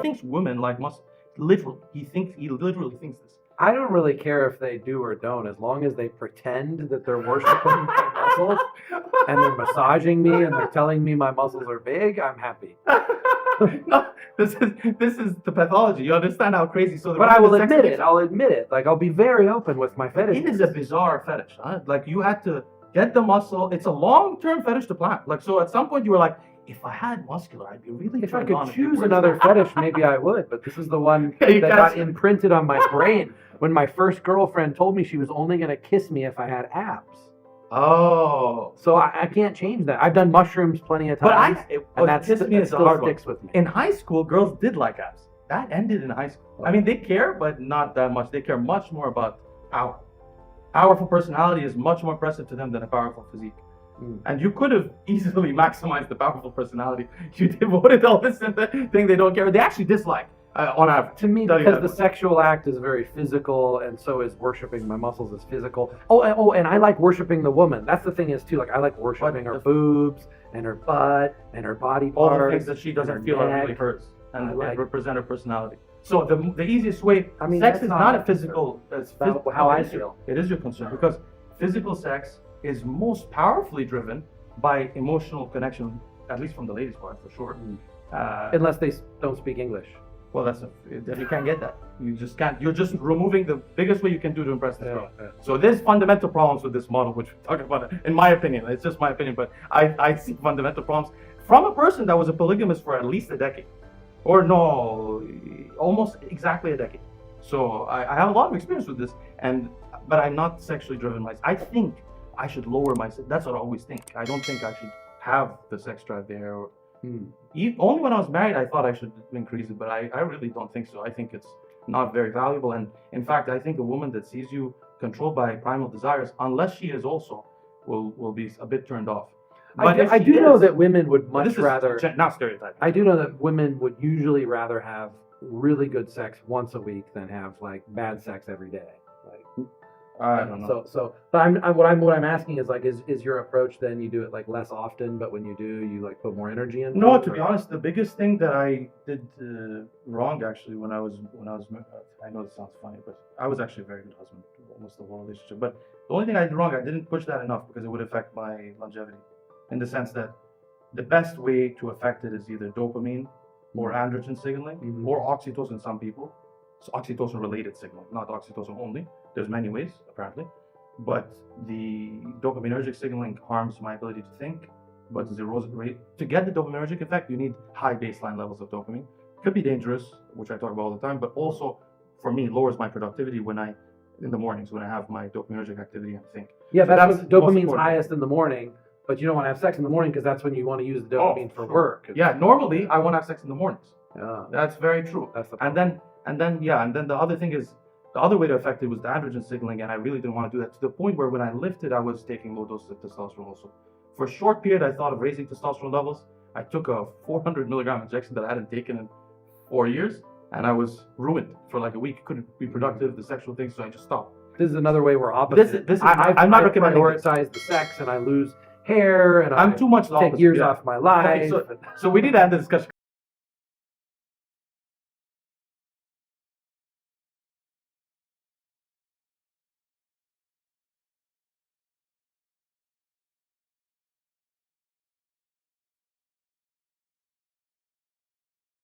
thinks women like must literally. He literally thinks this. I don't really care if they do or don't, as long as they pretend that they're worshiping my muscles and they're massaging me and they're telling me my muscles are big. I'm happy. No, this is the pathology. You understand how crazy? So, But I will admit it. I'll admit it. Like, I'll be very open with my fetish. It is a bizarre fetish. Huh? Like, you had to get the muscle. It's a long-term fetish to plan. Like, so at some point you were like, if I had muscular, I'd be really. If I turned on could if choose it another worked. fetish, maybe I would. But this is the one Yeah, you that can't- got imprinted on my brain when my first girlfriend told me she was only going to kiss me if I had abs. Oh. So I can't change that. I've done mushrooms plenty of times, and that kiss me is a still hard one. sticks with me. In high school, girls did like abs. That ended in high school. I mean, they care, but not that much. They care much more about power. Powerful personality is much more impressive to them than a powerful physique. And you could have easily maximized the powerful personality. You devoted all this and the thing they don't care. They actually dislike on average. To me, because the sexual act is very physical, and so is worshiping my muscles is physical. And I like worshiping the woman. That's the thing is too. Like, I like worshiping her boobs and her butt and her body all parts. the things that she doesn't feel are really hers and like- represent her personality. So the easiest way, I mean, sex that's is not not a my physical. It's how I it is your- feel. It is your concern because physical sex is most powerfully driven by emotional connection, at least from the ladies' part, for sure. Unless they don't speak English. Well, you can't get that. You just can't. You're just removing the biggest way you can do to impress this girl. Yeah. So there's fundamental problems with this model, which we're talking about. In my opinion, it's just my opinion, but I see fundamental problems from a person that was a polygamist for at least a decade, or no, almost exactly a decade. So I have a lot of experience with this, but I'm not sexually driven myself. I think I should lower myself. That's what I always think. I don't think I should have the sex drive there. Only when I was married, I thought I should increase it, but I really don't think so. I think it's not very valuable. And in fact, I think a woman that sees you controlled by primal desires, unless she is also, will be a bit turned off. But I do know that women would much rather. Not stereotyping. I do know that women would usually rather have really good sex once a week than have like bad sex every day. Like, I don't know. But what I'm asking is like, is your approach then you do it like less often, but when you do, you like put more energy into it? No, to be honest, the biggest thing that I did wrong actually when I was I know this sounds funny, but I was actually a very good husband almost the whole relationship. But the only thing I did wrong, I didn't push that enough because it would affect my longevity, in the sense that the best way to affect it is either dopamine or androgen signaling or oxytocin in some people. So oxytocin related signaling, not oxytocin only. There's many ways apparently, but the dopaminergic signaling harms my ability to think, but to get the dopaminergic effect, you need high baseline levels of dopamine. Could be dangerous, which I talk about all the time, but also for me lowers my productivity in the mornings when I have my dopaminergic activity and think. Yeah, So that's most dopamine's important. highest in the morning, but you don't want to have sex in the morning because that's when you want to use the dopamine for sure. work. Yeah, normally I want to have sex in the mornings. Yeah. That's very true. That's the And then the other thing is, the other way to affect it was the androgen signaling, and I really didn't want to do that, to the point where when I lifted, I was taking low doses of testosterone also. For a short period, I thought of raising testosterone levels. I took a 400 milligram injection that I hadn't taken in 4 years, and I was ruined for like a week. Couldn't be productive, the sexual thing, so I just stopped. This is another way we're opposite. I'm not recommending this. prioritize the sex and I lose hair and I'm too much the take opposite, years yeah. off my life. Okay, so we need to end the discussion.